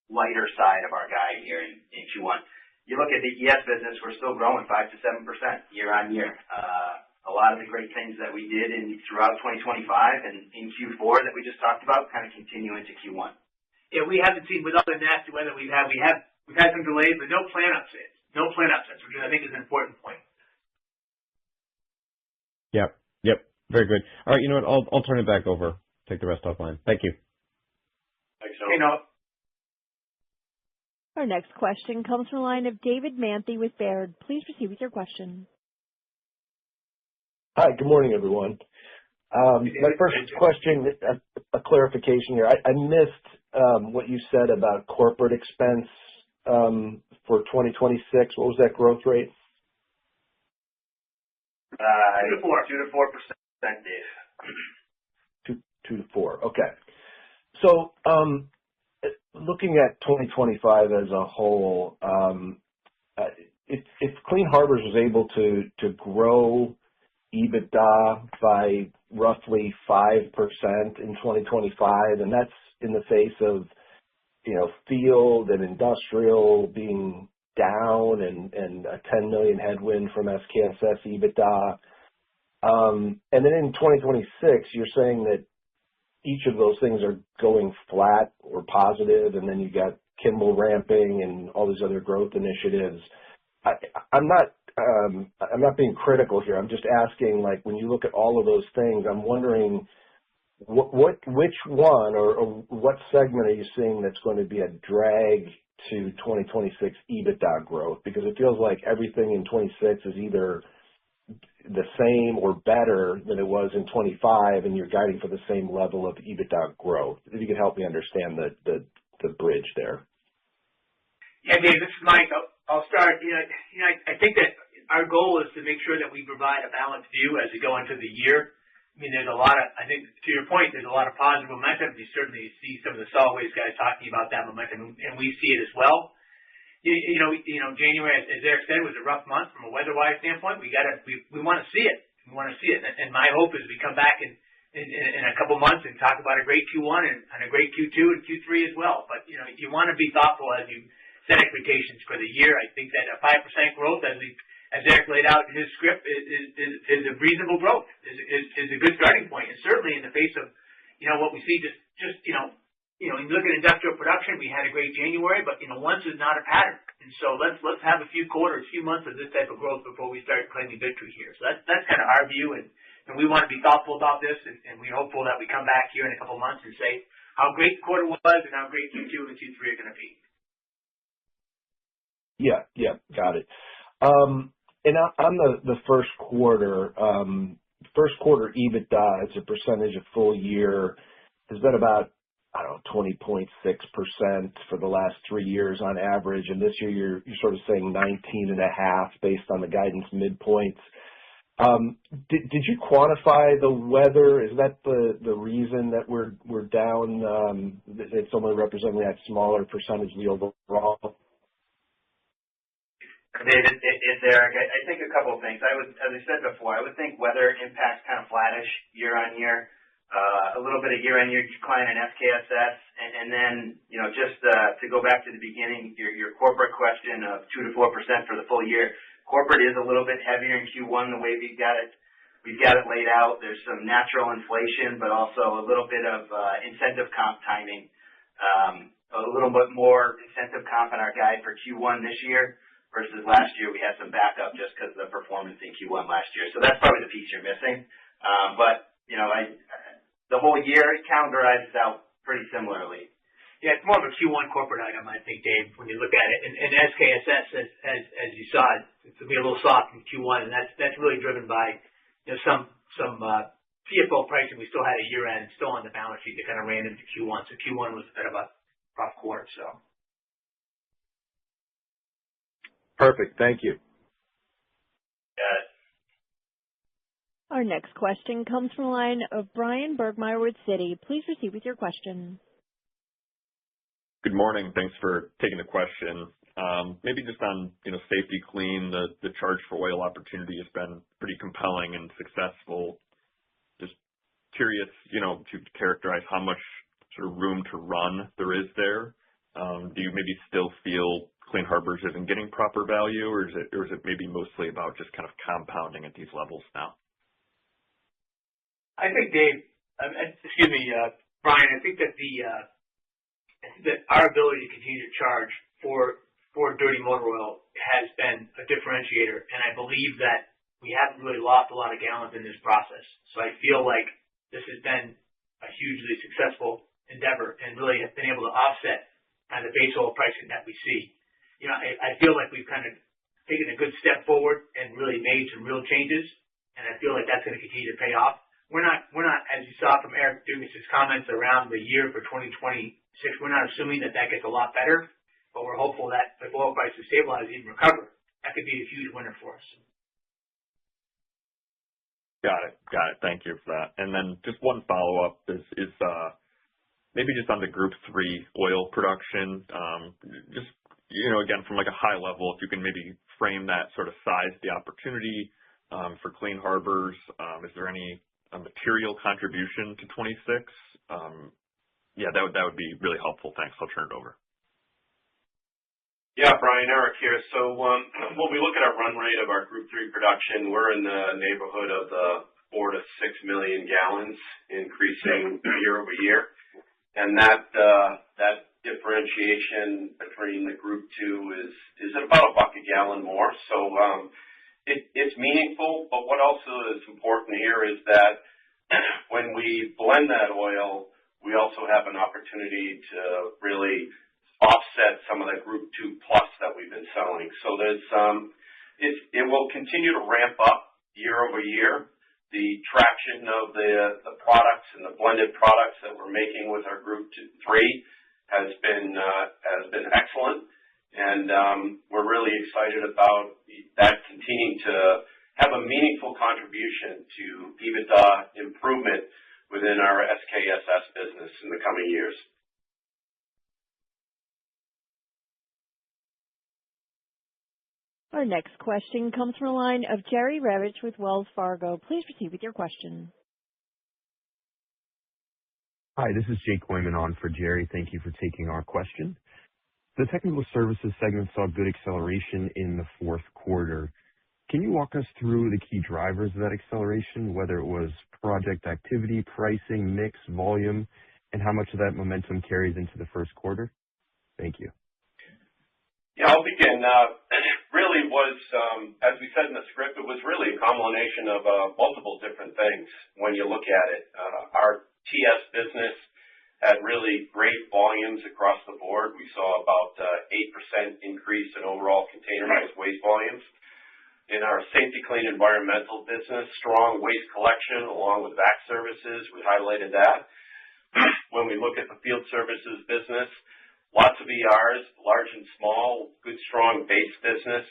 lighter side of our guide here in Q1. You look at the ES business, we're still growing 5 to 7% year on year. A lot of the great things that we did throughout 2025 and in Q4 that we just talked about kind of continue into Q1. Yeah, we haven't seen, with all the nasty weather we've had some delays, but no plant upsets. No plant upsets, which I think is an important point. Yep. Very good. All right, you know what? I'll turn it back over. Take the rest offline. Thank you. Thanks, Noah. Our next question comes from the line of David Manthey with Baird. Please proceed with your question. Hi, good morning, everyone. My first question, a clarification here. I missed what you said about corporate expense for 2026. What was that growth rate? 2 to 4%, Dave. 2 to 4. Okay. So, looking at 2025 as a whole, if Clean Harbors was able to grow EBITDA by roughly 5% in 2025, and that's in the face of field and industrial being down and a $10 million headwind from SKSS EBITDA. And then in 2026, you're saying that each of those things are going flat or positive, and then you got Kimball ramping and all these other growth initiatives. I'm not being critical here. I'm just asking, like, when you look at all of those things, I'm wondering which one or what segment are you seeing that's going to be a drag to 2026 EBITDA growth? Because it feels like everything in 26 is either the same or better than it was in 25, and you're guiding for the same level of EBITDA growth. If you could help me understand the bridge there. Yeah, Dave, this is Mike. I'll start. I think that our goal is to make sure that we provide a balanced view as we go into the year. I mean, I think to your point, there's a lot of positive momentum. You certainly see some of the solid waste guys talking about that momentum, and we see it as well. January, as Eric said, was a rough month from a weather-wise standpoint. We want to see it. We want to see it. And my hope is we come back in a couple months and talk about a great Q1 and a great Q2 and Q3 as well. But, you want to be thoughtful as you set expectations for the year. I think that a 5% growth, as Eric laid out in his script, is a reasonable growth, is a good starting point. And certainly in the face of, what we see you look at industrial production, we had a great January, but, once is not a pattern. And so let's have a few months of this type of growth before we start claiming victory here. So that's kind of our view, and we want to be thoughtful about this, and we're hopeful that we come back here in a couple months and say how great the quarter was and how great Q2 and Q3 are going to be. Yeah, got it. And on the first quarter EBITDA as a percentage of full year has been about, 20.6% for the last 3 years on average, and this year you're sort of saying 19.5% based on the guidance midpoints. Did you quantify the weather? Is that the reason that we're down? It's only representing that smaller percentage of the overall. David, it's Eric. I think a couple of things. As I said before, I would think weather impacts kind of flattish year on year. A little bit of year-on-year decline in SKSS, and then, just to go back to the beginning, your corporate question of 2 to 4% for the full year. Corporate is a little bit heavier in Q1 the way we've got it laid out. There's some natural inflation, but also a little bit of incentive comp timing. A little bit more incentive comp in our guide for Q1 this year versus last year. We had some backup just because of the performance in Q1 last year. So that's probably the piece you're missing. But the whole year it calendarizes out pretty similarly. Yeah, it's more of a Q1 corporate item, I think, Dave, when you look at it. And SKSS, as you saw, it's going to be a little soft in Q1, and that's really driven by some PFO pricing we still had at year-end, still on the balance sheet that kind of ran into Q1. So Q1 was a bit of a rough quarter. So. Perfect. Thank you. Got it. Our next question comes from the line of Bryan Burgmeier with Citi. Please proceed with your question. Good morning. Thanks for taking the question. Maybe just on, Safety-Kleen, the charge for oil opportunity has been pretty compelling and successful. Just curious, to characterize how much sort of room to run there is there. Do you maybe still feel Clean Harbors isn't getting proper value, or is it maybe mostly about just kind of compounding at these levels now? I think, Dave, Brian, I think that that our ability to continue to charge for dirty motor oil has been a differentiator, and I believe that we haven't really lost a lot of gallons in this process. So I feel like this has been a hugely successful endeavor and really have been able to offset kind of the base oil pricing that we see. I feel like we've kind of taken a good step forward and really made some real changes, and I feel like that's going to continue to pay off. We're not, as you saw from Eric Dugas' comments around the year for 2026, we're not assuming that gets a lot better, but we're hopeful that if oil prices stabilize, even recover, that could be a huge winner for us. Got it. Thank you for that. And then just one follow-up is maybe just on the Group 3 oil production. Just, again, from like a high level, if you can maybe frame that sort of size, the opportunity for Clean Harbors. Is there any material contribution to 26? Yeah, that would be really helpful. Thanks. I'll turn it over. Yeah, Brian, Eric here. So when we look at our run rate of our Group 3 production, we're in the neighborhood of 4 to 6 million gallons, increasing year over year. And that differentiation between the Group 2 is about $1 a gallon more. So it's meaningful, but what also is important here is that when we blend that oil, we also have an opportunity to really offset some of that Group 2 plus that we've been selling. So it will continue to ramp up year over year. The traction of the products and the blended products that we're making with our Group 3 has been excellent. And we're really excited about that continuing to have a meaningful contribution to EBITDA improvement within our SKSS business in the coming years. Our next question comes from the line of Jerry Revich with Wells Fargo. Please proceed with your question. Hi, this is Jake Wyman on for Jerry. Thank you for taking our question. The technical services segment saw good acceleration in the fourth quarter. Can you walk us through the key drivers of that acceleration, whether it was project activity, pricing, mix, volume, and how much of that momentum carries into the first quarter? Thank you. Yeah, I'll begin. It really was, as we said in the script, it was really a combination of multiple different things when you look at it. Our TS business had really great volumes across the board. We saw about 8% increase in overall containerized waste volumes. In our Safety-Kleen environmental business, strong waste collection along with vac services, we highlighted that. When we look at the field services business, lots of ERs, large and small, good, strong base business.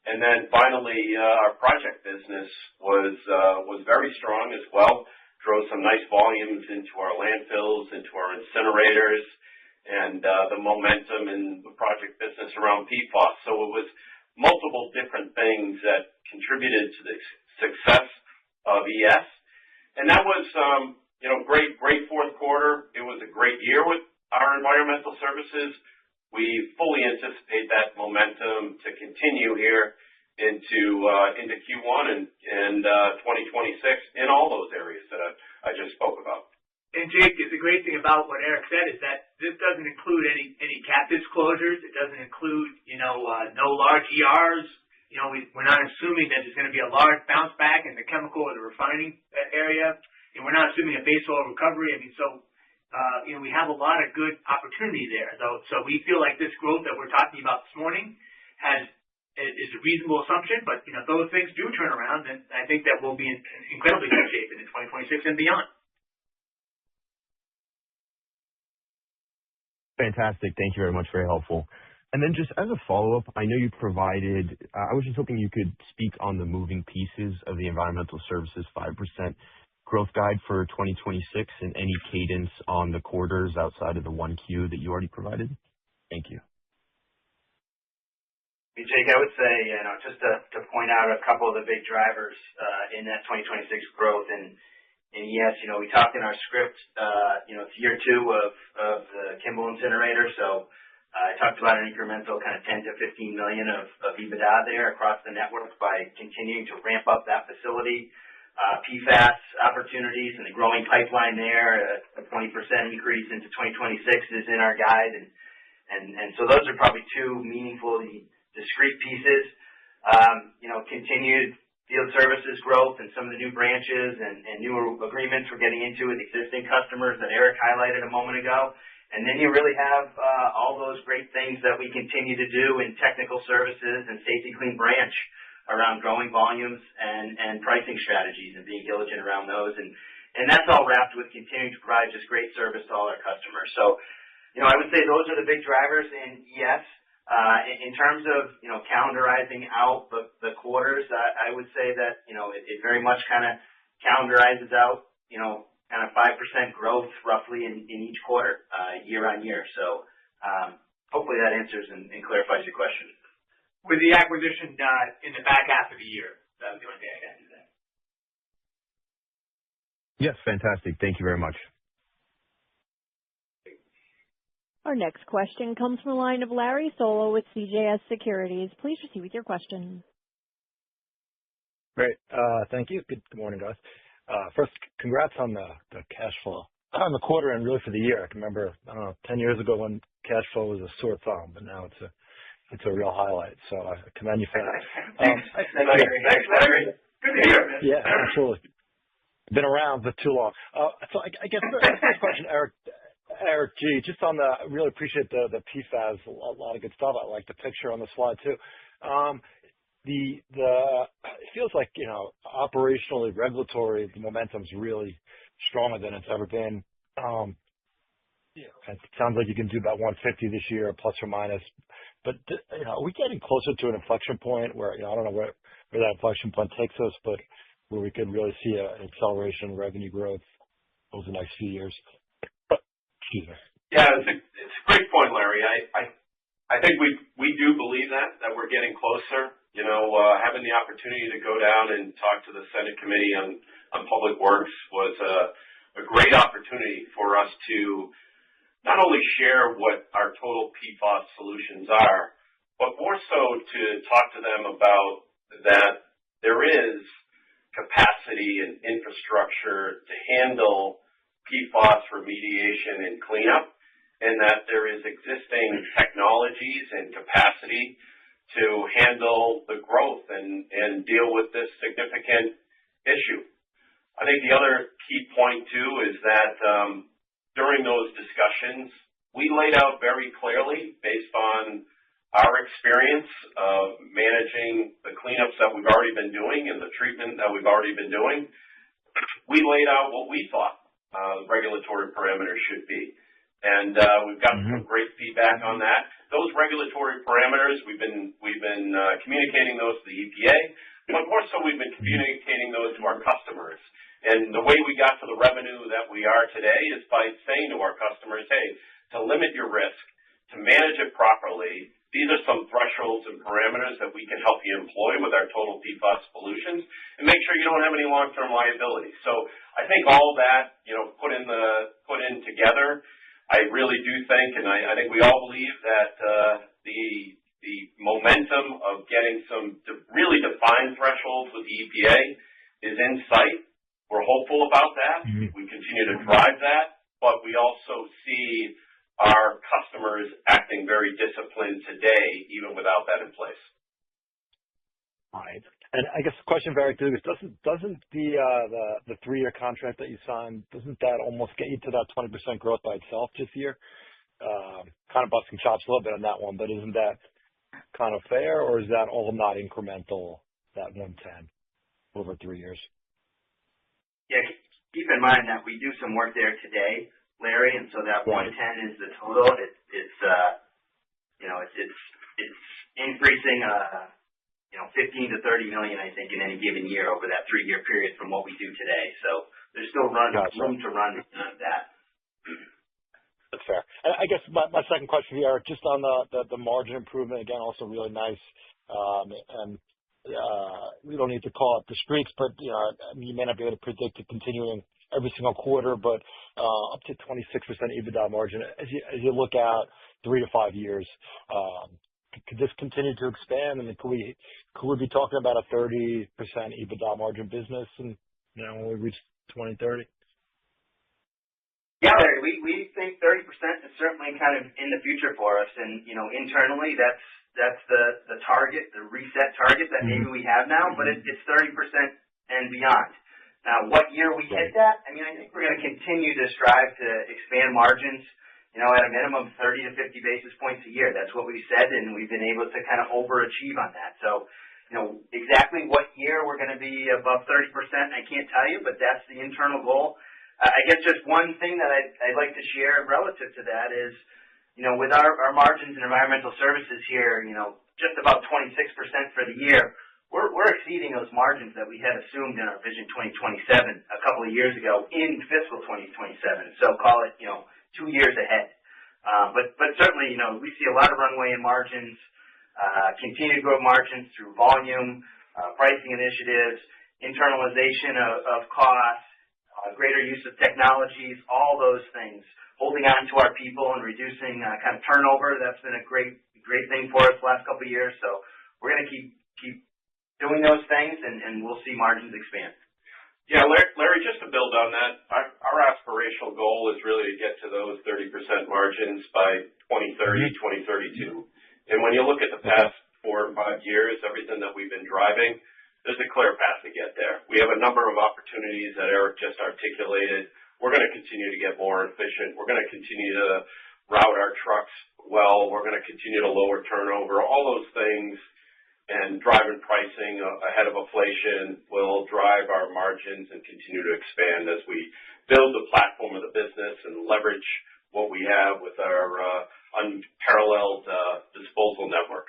And then finally, our project business was very strong as well, drove some nice volumes into our landfills, into our incinerators, and the momentum in the project business around PFAS. So it was multiple different things that contributed to the success of ES. And that was, great fourth quarter. It was a great year with our environmental services. We fully anticipate that momentum to continue here into Q1 and 2026 in all those areas that I just spoke about. And Jake, the great thing about what Eric said is that this doesn't include any captives closures. It doesn't include, no large ERs. We're not assuming that there's going to be a large bounce back in the chemical or the refining area. And we're not assuming a base oil recovery. We have a lot of good opportunity there. So we feel like this growth that we're talking about this morning is a reasonable assumption. But, if those things do turn around, then I think that we'll be in incredibly good shape in 2026 and beyond. Fantastic. Thank you very much. Very helpful. And then just as a follow-up, I know you provided, I was just hoping you could speak on the moving pieces of the environmental services 5% growth guide for 2026 and any cadence on the quarters outside of the 1Q that you already provided. Thank you. Hey, Jake, I would say, just to point out a couple of the big drivers in that 2026 growth. And yes, we talked in our script, it's year two of the Kimball incinerator. So I talked about an incremental kind of $10 to $15 million of EBITDA there across the network by continuing to ramp up that facility. PFAS opportunities and the growing pipeline there, a 20% increase into 2026 is in our guide. And so those are probably two meaningfully discrete pieces. Continued field services growth and some of the new branches and newer agreements we're getting into with existing customers that Eric highlighted a moment ago. And then you really have all those great things that we continue to do in technical services and Safety-Kleen branch around growing volumes and pricing strategies and being diligent around those. And that's all wrapped with continuing to provide just great service to all our customers. So, I would say those are the big drivers in ES. In terms of, calendarizing out the quarters, I would say that, it very much kind of calendarizes out, kind of 5% growth roughly in each quarter, year on year. So, hopefully that answers and clarifies your question. With the acquisition in the back half of the year, that was the only thing I got to say. Yes, fantastic. Thank you very much. Our next question comes from the line of Larry Solow with CJS Securities. Please proceed with your question. Great. Thank you. Good morning, guys. First, congrats on the cash flow on the quarter and really for the year. I can remember, 10 years ago when cash flow was a sore thumb, but now it's a real highlight. So I commend you for that. Thanks, Larry. Good to hear, man. Yeah, absolutely. Been around for too long. So I guess the first question, Eric G, just on really appreciate the PFAS, a lot of good stuff. I like the picture on the slide too. It feels like, operationally, regulatory, the momentum's really stronger than it's ever been. It sounds like you can do about 150 this year, plus or minus. But, are we getting closer to an inflection point where, I don't know where that inflection point takes us, but where we could really see an acceleration in revenue growth over the next few years? Excuse me. Yeah, it's a great point, Larry. I think we do believe that we're getting closer. having the opportunity to go down and talk to the Senate Committee on Public Works was a great opportunity for us to not only share what our total PFAS solutions are, but more so to talk to them about that there is capacity and infrastructure to handle PFAS remediation and cleanup, and that there is existing technologies and capacity to handle the growth and deal with this significant issue. I think the other key point, too, is that during those discussions, we laid out very clearly, based on our experience of managing the cleanups that we've already been doing and the treatment that we've already been doing, we laid out what we thought regulatory parameters should be. And we've gotten some great feedback on that. Those regulatory parameters, we've been communicating those to the EPA, but more so we've been communicating those to our customers. And the way we got to the revenue that we are today is by saying to our customers, hey, to limit your risk, to manage it properly, these are some thresholds and parameters that we can help you employ with our total PFAS solutions and make sure you don't have any long-term liability. So I think all that, put in together, I really do think, and I think we all believe that the momentum of getting some really defined thresholds with the EPA is in sight. We're hopeful about that. We continue to drive that, but we also see our customers acting very disciplined today, even without that in place. All right. And I guess the question very clearly is, doesn't the 3-year contract that you signed, doesn't that almost get you to that 20% growth by itself this year? Kind of busting chops a little bit on that one, but isn't that kind of fair, or is that all not incremental, that 110 over 3 years? Yeah, keep in mind that we do some work there today, Larry, and so that 110 is the total. It's increasing, 15 to 30 million, I think, in any given year over that 3-year period from what we do today. So there's still room to run that. That's fair. And I guess my second question here, just on the margin improvement, again, also really nice. And we don't need to call it the streaks, but you may not be able to predict it continuing every single quarter, but up to 26% EBITDA margin. As you look out 3 to 5 years, could this continue to expand? I mean, could we be talking about a 30% EBITDA margin business and when we reach 2030? Yeah, Larry, we think 30% is certainly kind of in the future for us, and internally that's the target, the reset target that maybe we have now, but it's 30% and beyond. Now, what year we hit that? I mean, I think we're going to continue to strive to expand margins, at a minimum 30 to 50 basis points a year. That's what we said, and we've been able to kind of overachieve on that. So, exactly what year we're going to be above 30%, I can't tell you, but that's the internal goal. I guess just one thing that I'd like to share relative to that is, with our margins in environmental services here, just about 26% for the year, we're exceeding those margins that we had assumed in our Vision 2027 a couple of years ago in fiscal 2027. So call it, 2 years ahead. But certainly, we see a lot of runway in margins, continue to grow margins through volume, pricing initiatives, internalization of costs, greater use of technologies, all those things, holding on to our people and reducing kind of turnover. That's been a great thing for us the last couple of years. So we're going to keep doing those things, and we'll see margins expand. Yeah, Larry, just to build on that, our aspirational goal is really to get to those 30% margins by 2030, 2032. And when you look at the past 4 or 5 years, everything that we've been driving, there's a clear path to get there. We have a number of opportunities that Eric just articulated. We're going to continue to get more efficient. We're going to continue to route our trucks well. We're going to continue to lower turnover. All those things and driving pricing ahead of inflation will drive our margins and continue to expand as we build the platform of the business and leverage what we have with our unparalleled disposal network.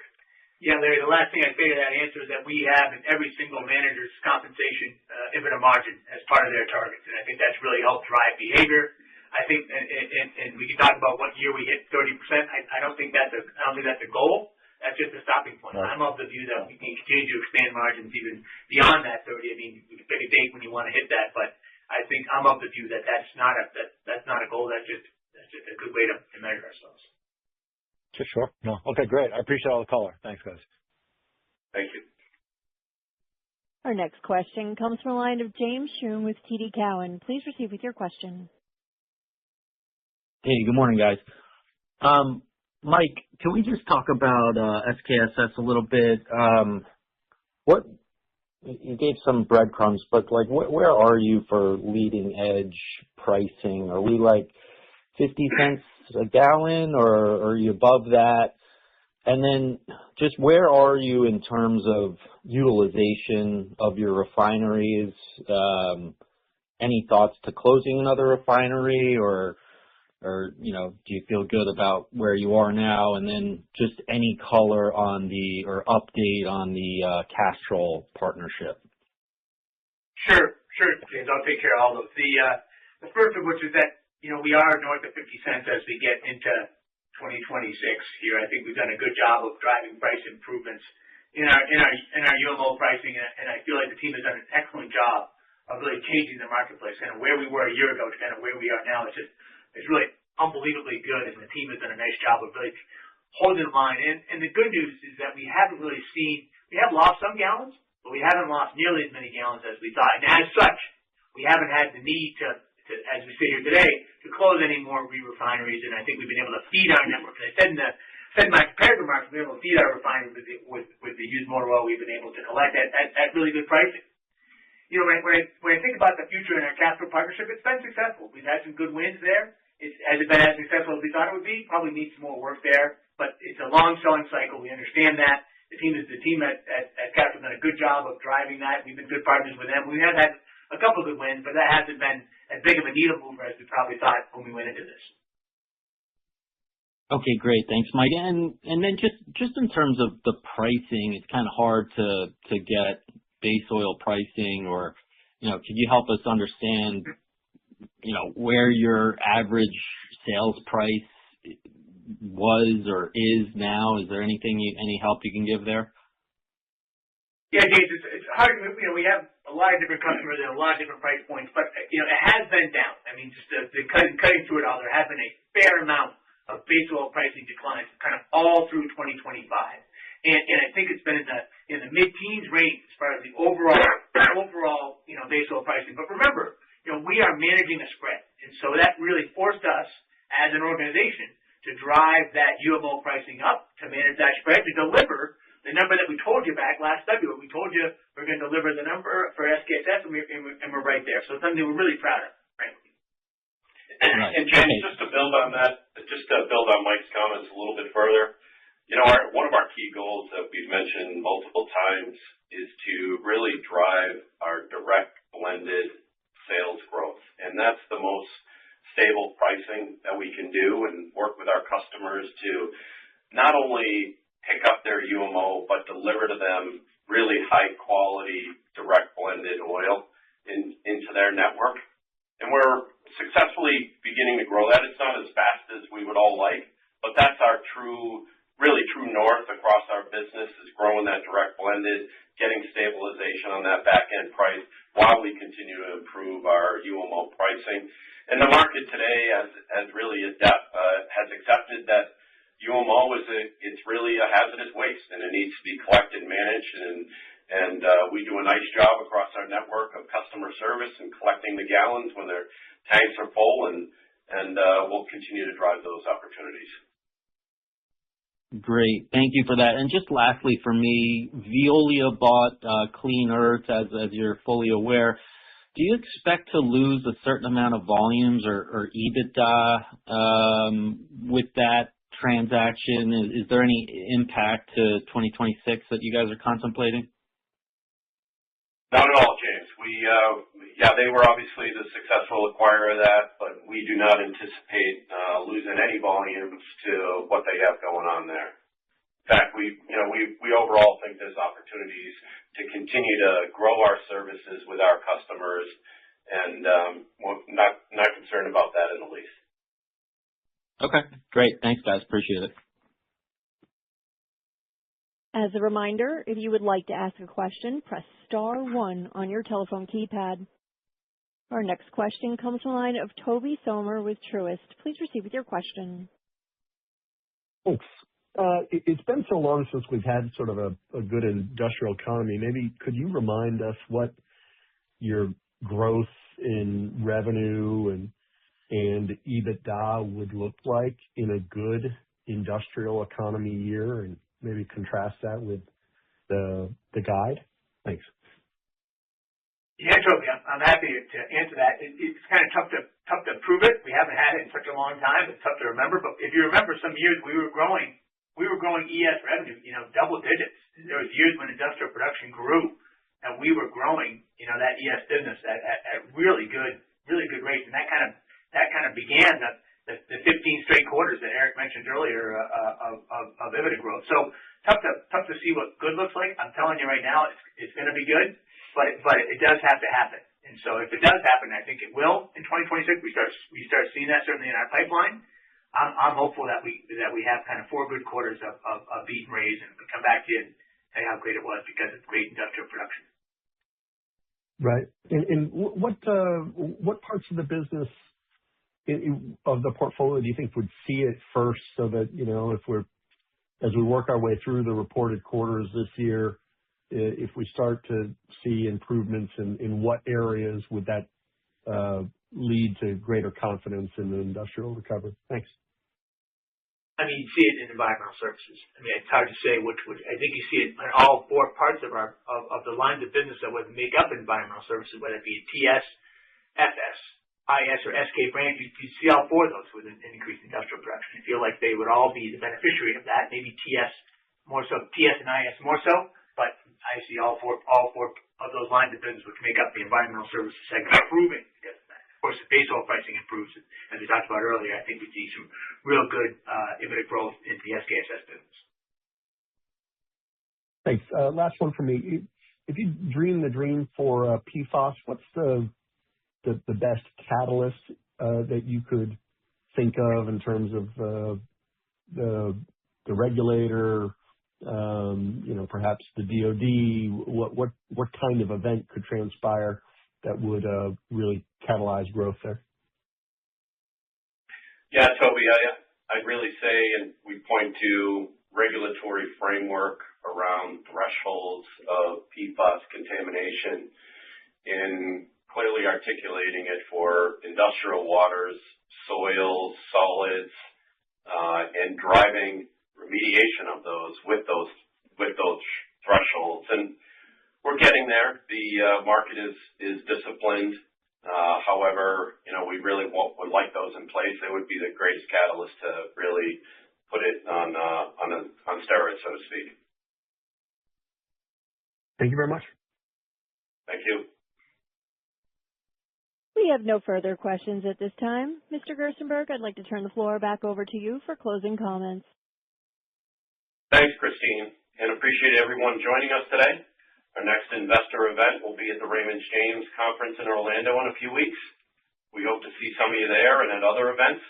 Yeah, Larry, the last thing I'd say to that answer is that we have in every single manager's compensation EBITDA margin as part of their targets, and I think that's really helped drive behavior. I think, and we can talk about what year we hit 30%. I don't think that's a goal. that's just a stopping point. Right. I'm of the view that we can continue to expand margins even beyond that 30. I mean, we can pick a date when you want to hit that, but I think I'm of the view that that's not a goal. That's just a good way to measure ourselves. Sure. No. Okay, great. I appreciate all the color. Thanks, guys. Thank you. Our next question comes from the line of James Schumm with TD Cowen. Please proceed with your question. Hey, good morning, guys. Mike, can we just talk about SKSS a little bit? What you gave some breadcrumbs, but like, where are you for leading edge pricing? Are we like 50 cents a gallon, or are you above that? And then just where are you in terms of utilization of your refineries? Any thoughts to closing another refinery, or do you feel good about where you are now? And then just any color on or update on the Castrol partnership. Sure, James. I'll take care of all those. The first of which is that, we are north of 50 cents as we get into 2026 here. I think we've done a good job of driving price improvements in our UMO pricing, and I feel like the team has done an excellent job of really changing the marketplace, kind of where we were a year ago to kind of where we are now. It's really unbelievably good, and the team has done a nice job of really holding the line. And the good news is that we have lost some gallons, but we haven't lost nearly as many gallons as we thought. And as such, we haven't had the need to as we sit here today, to close any more re-refineries. And I think we've been able to feed our network. And I said in my prepared remarks, we've been able to feed our refineries with the used motor oil we've been able to collect at really good pricing. When I think about the future in our Castrol partnership, it's been successful. We've had some good wins there. Has it been as successful as we thought it would be? Probably needs some more work there, but it's a long selling cycle. We understand that. The team at Castrol has done a good job of driving that. We've been good partners with them. We have had a couple of good wins, but that hasn't been as big of a needle mover as we probably thought when we went into this. Okay, great. Thanks, Mike. And then just in terms of the pricing, it's kind of hard to get base oil pricing, or can you help us understand where your average sales price was or is now? Is there any help you can give there? Yeah, James, it's hard. We have a lot of different customers and a lot of different price points, but it has been down. I mean, just cutting through it all, there has been a fair amount of base oil pricing declines kind of all through 2025, and I think it's been in the mid-teens range as far as the overall base oil pricing. But remember, we are managing a spread, and so that really forced us as an organization to drive that UMO pricing up, to manage that spread, to deliver the number that we told you back last February. We told you we're going to deliver the number for SKSS, and we're right there. So it's something we're really proud of, frankly. Right. And James, just to build on Mike's comments a little bit further, one of our key goals that we've mentioned multiple times is to really drive our direct blended sales growth. And that's the most stable pricing that we can do, and work with our customers to not only pick up their UMO, but deliver to them really high quality direct blended oil into their network. And we're successfully beginning to grow that. It's not as fast as we would all like, but that's our really true north across our business, is growing that direct blended, getting stabilization on that back end price while we continue to improve our UMO pricing. And the market today has accepted that UMO it's really a hazardous waste, and it needs to be collected, managed, and we do a nice job across our network of customer service and collecting the gallons when their tanks are full, and we'll continue to drive those opportunities. Great. Thank you for that. And just lastly for me, Veolia bought Clean Earth, as you're fully aware. Do you expect to lose a certain amount of volumes or EBITDA with that transaction? Is there any impact to 2026 that you guys are contemplating? Not at all, James. They were obviously the successful acquirer of that, but we do not anticipate losing any volumes to what they have going on there. In fact, we overall think there's opportunities to continue to grow our services with our customers, and we're not concerned about that in the least. Okay, great. Thanks, guys. Appreciate it. As a reminder, if you would like to ask a question, press star 1 on your telephone keypad. Our next question comes from the line of Toby Sommer with Truist. Please proceed with your question. Thanks. It's been so long since we've had sort of a good industrial economy. Maybe could you remind us what your growth in revenue and EBITDA would look like in a good industrial economy year, and maybe contrast that with the guide? Thanks. Yeah, Toby, I'm happy to answer that. It's kind of tough to prove it. We haven't had it in such a long time. It's tough to remember. But if you remember, some years we were growing ES revenue, double digits. There was years when industrial production grew, and we were growing, that ES business at really good rates. And that kind of began the 15 straight quarters that Eric mentioned earlier of EBITDA growth. So tough to see what good looks like. I'm telling you right now, it's going to be good, but it does have to happen. And so if it does happen, I think it will in 2026. We start seeing that certainly in our pipeline. I'm hopeful that we have kind of 4 good quarters of beat and raise, and we come back to you and tell you how great it was because it's great industrial production. Right. And what parts of the business of the portfolio do you think would see it first, so that as we work our way through the reported quarters this year, if we start to see improvements in what areas would that lead to greater confidence in the industrial recovery? Thanks. I mean, you see it in environmental services. I mean, it's hard to say which would. I think you see it in all 4 parts of the lines of business that would make up environmental services, whether it be TS, FS, IS, or SK branch. You see all 4 of those with an increased industrial production. I feel like they would all be the beneficiary of that. Maybe TS more so, TS and IS more so, but I see all four of those lines of business which make up the environmental services segment improving because of that. Of course, the base oil pricing improves, as we talked about earlier. I think we see some real good EBITDA growth in the SKSS business. Thanks. Last one for me. If you dream the dream for PFAS, what's the best catalyst that you could think of in terms of the regulator, perhaps the DOD? What kind of event could transpire that would really catalyze growth there? Yeah, Toby, I'd really say, and we point to regulatory framework around thresholds of PFAS contamination in clearly articulating it for industrial waters, soils, solids, and driving remediation of those with those thresholds. And we're getting there. The market is disciplined. However, we really would like those in place. They would be the greatest catalyst to really put it on steroids, so to speak. Thank you very much. Thank you. We have no further questions at this time. Mr. Gerstenberg, I'd like to turn the floor back over to you for closing comments. Thanks, Christine, and appreciate everyone joining us today. Our next investor event will be at the Raymond James Conference in Orlando in a few weeks. We hope to see some of you there and at other events.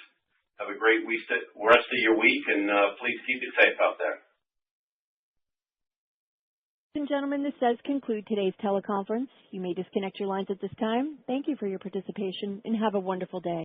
Have a great rest of your week, and please keep it safe out there. Ladies and gentlemen, this does conclude today's teleconference. You may disconnect your lines at this time. Thank you for your participation, and have a wonderful day.